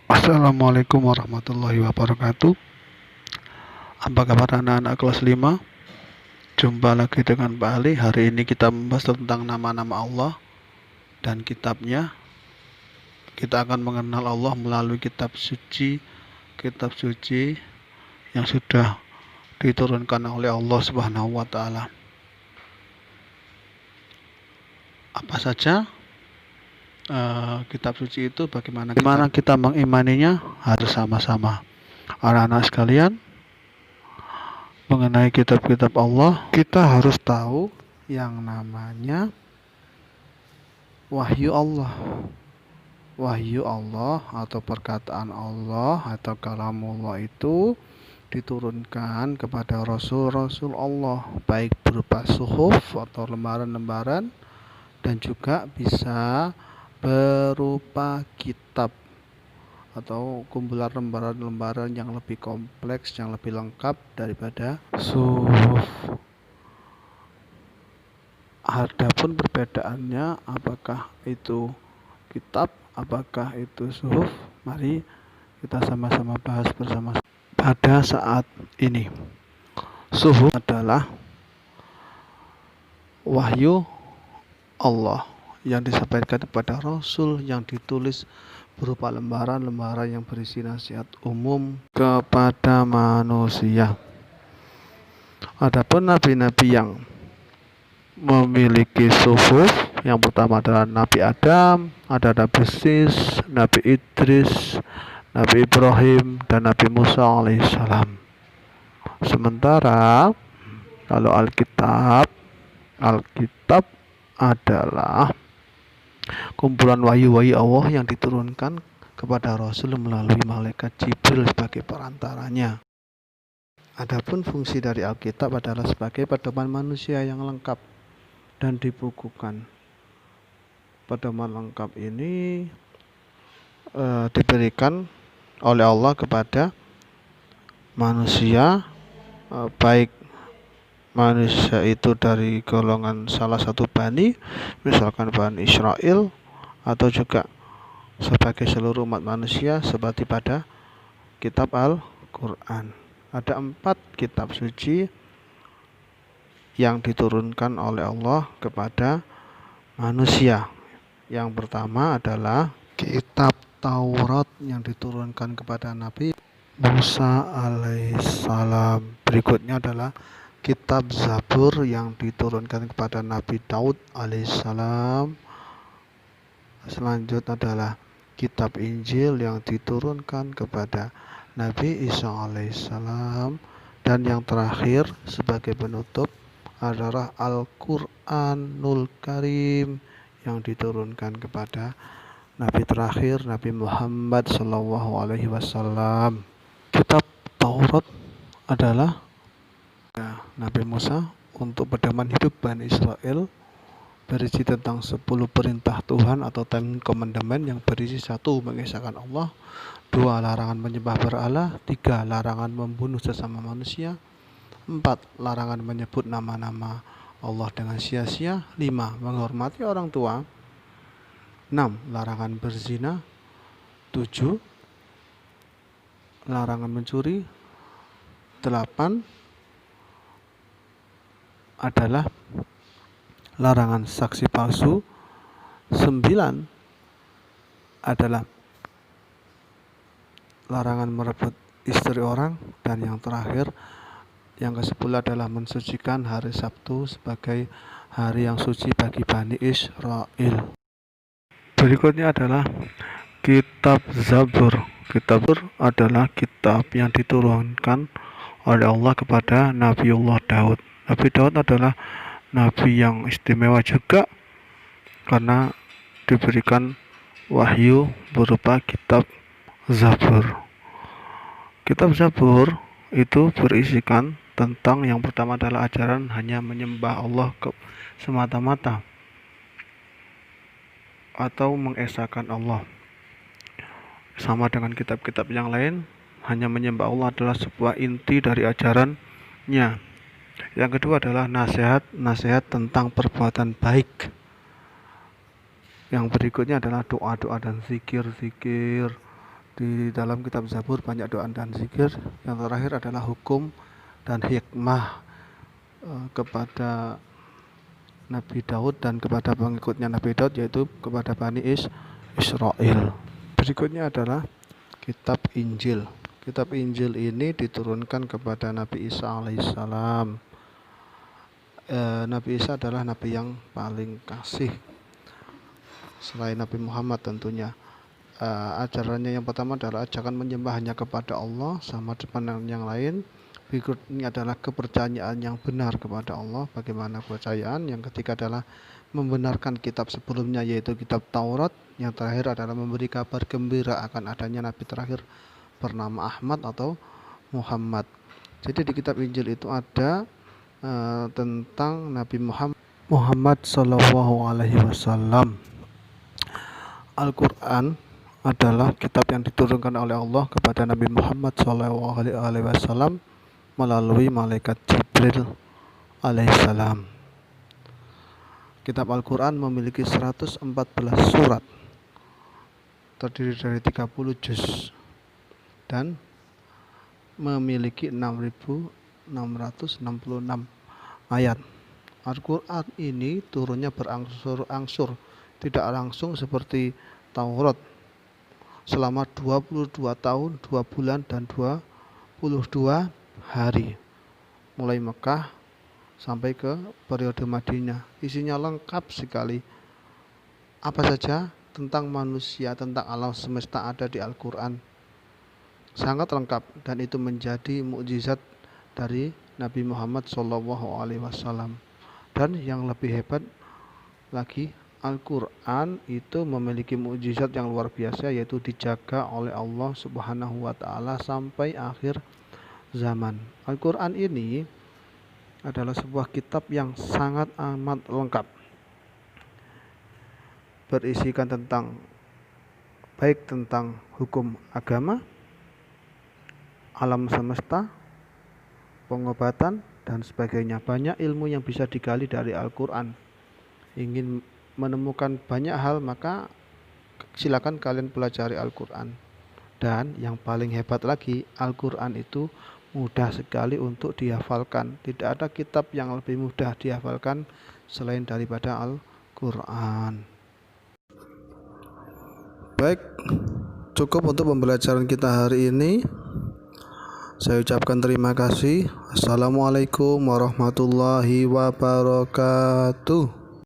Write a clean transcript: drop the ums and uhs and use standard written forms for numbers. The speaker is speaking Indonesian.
Assalamualaikum warahmatullahi wabarakatuh. Apa kabar anak-anak kelas 5? Jumpa lagi dengan Pak Ali. Hari ini kita membahas tentang nama-nama Allah dan kitabnya. Kita akan mengenal Allah melalui kitab suci yang sudah diturunkan oleh Allah Subhanahu wa taala. Apa saja kitab suci itu, bagaimana kita mengimaninya, harus sama-sama. Anak-anak sekalian, mengenai kitab-kitab Allah, kita harus tahu yang namanya wahyu Allah. Wahyu Allah atau perkataan Allah atau kalamullah itu diturunkan kepada rasul-rasul Allah, baik berupa suhuf atau lembaran-lembaran, dan juga bisa berupa kitab atau kumpulan lembaran-lembaran yang lebih kompleks, yang lebih lengkap daripada suhuf. Adapun perbedaannya, apakah itu kitab, apakah itu suhuf, mari kita sama-sama bahas bersama. Pada saat ini, suhuf adalah wahyu Allah yang disampaikan kepada Rasul, yang ditulis berupa lembaran-lembaran yang berisi nasihat umum kepada manusia. Adapun nabi-nabi yang memiliki suhuf, yang pertama adalah Nabi Adam, ada Nabi Sis, Nabi Idris, Nabi Ibrahim, dan Nabi Musa alaihissalam. Sementara kalau Alkitab adalah kumpulan wahyu-wahyu Allah yang diturunkan kepada Rasul melalui malaikat Jibril sebagai perantaranya. Adapun fungsi dari Alkitab adalah sebagai pedoman manusia yang lengkap dan dibukukan. Pedoman lengkap ini diberikan oleh Allah kepada manusia, baik manusia itu dari golongan salah satu bani, misalkan Bani Israel, atau juga sebagai seluruh umat manusia seperti pada kitab Al-Quran. Ada 4 kitab suci yang diturunkan oleh Allah kepada manusia. Yang pertama adalah kitab Taurat yang diturunkan kepada Nabi Musa alaihissalam. Berikutnya adalah kitab Zabur yang diturunkan kepada Nabi Daud alaihissalam. Selanjutnya adalah kitab Injil yang diturunkan kepada Nabi Isa alaihissalam. Dan yang terakhir sebagai penutup adalah Al-Quranul Karim yang diturunkan kepada Nabi terakhir, Nabi Muhammad SAW. Kitab Taurat adalah Nabi Musa untuk pedoman hidup Bani Israel, berisi tentang 10 perintah Tuhan atau 10 commandment yang berisi 1 mengesahkan Allah, 2 larangan menyembah berhala, 3 larangan membunuh sesama manusia, 4 larangan menyebut nama-nama Allah dengan sia-sia, 5 menghormati orang tua, 6 larangan berzina, 7 larangan mencuri, 8 adalah larangan saksi palsu, 9 adalah larangan merebut istri orang, dan yang terakhir, yang ke-10 adalah mensucikan hari Sabtu sebagai hari yang suci bagi Bani Israel. Berikutnya adalah kitab Zabur. Kitab Zabur adalah kitab yang diturunkan oleh Allah kepada Nabiullah Daud. Nabi Daud adalah nabi yang istimewa juga karena diberikan wahyu berupa kitab Zabur. Kitab Zabur itu berisikan tentang, yang pertama adalah ajaran hanya menyembah Allah semata-mata atau mengesahkan Allah. Sama dengan kitab-kitab yang lain, hanya menyembah Allah adalah sebuah inti dari ajarannya. Yang kedua adalah nasihat tentang perbuatan baik. Yang berikutnya adalah doa-doa dan zikir-zikir Di dalam kitab Zabur banyak doa dan zikir. Yang terakhir adalah hukum dan hikmah kepada Nabi Daud dan kepada pengikutnya Nabi Daud, yaitu kepada Bani Israel. Berikutnya adalah kitab Injil. Kitab Injil ini diturunkan kepada Nabi Isa alaihissalam. Nabi Isa adalah nabi yang paling kasih selain Nabi Muhammad tentunya. Ajarannya yang pertama adalah ajakan menyembah hanya kepada Allah sama dengan yang lain. Berikutnya adalah kepercayaan yang benar kepada Allah. Bagaimana kepercayaan? Yang ketiga adalah membenarkan kitab sebelumnya, yaitu kitab Taurat. Yang terakhir adalah memberi kabar gembira akan adanya nabi terakhir bernama Ahmad atau Muhammad. Jadi di kitab Injil itu ada tentang Nabi Muhammad Shallallahu Alaihi Wasallam. Al-Quran adalah kitab yang diturunkan oleh Allah kepada Nabi Muhammad SAW melalui malaikat Jibril alaihissalam. Kitab Al-Quran memiliki 114 surat, terdiri dari 30 juz, dan memiliki 6.666 ayat. Al-Quran ini turunnya berangsur-angsur, tidak langsung seperti Taurat, selama 22 tahun, 2 bulan, dan 22 hari, mulai Mekah sampai ke periode Madinah. Isinya lengkap sekali. Apa saja tentang manusia, tentang alam semesta ada di Al-Quran. Sangat lengkap, dan itu menjadi mukjizat dari Nabi Muhammad SAW. Dan yang lebih hebat lagi, Al-Quran itu memiliki mukjizat yang luar biasa, yaitu dijaga oleh Allah Subhanahu wa Ta'ala sampai akhir zaman. Al-Quran ini adalah sebuah kitab yang sangat amat lengkap, berisikan baik tentang hukum agama, alam semesta, pengobatan, dan sebagainya. Banyak ilmu yang bisa digali dari Al-Quran. Ingin menemukan banyak hal, maka silakan kalian pelajari Al-Quran. Dan yang paling hebat lagi, Al-Quran itu mudah sekali untuk dihafalkan. Tidak ada kitab yang lebih mudah dihafalkan selain daripada Al-Quran. Baik, cukup untuk pembelajaran kita hari ini. Saya ucapkan terima kasih. Assalamualaikum warahmatullahi wabarakatuh.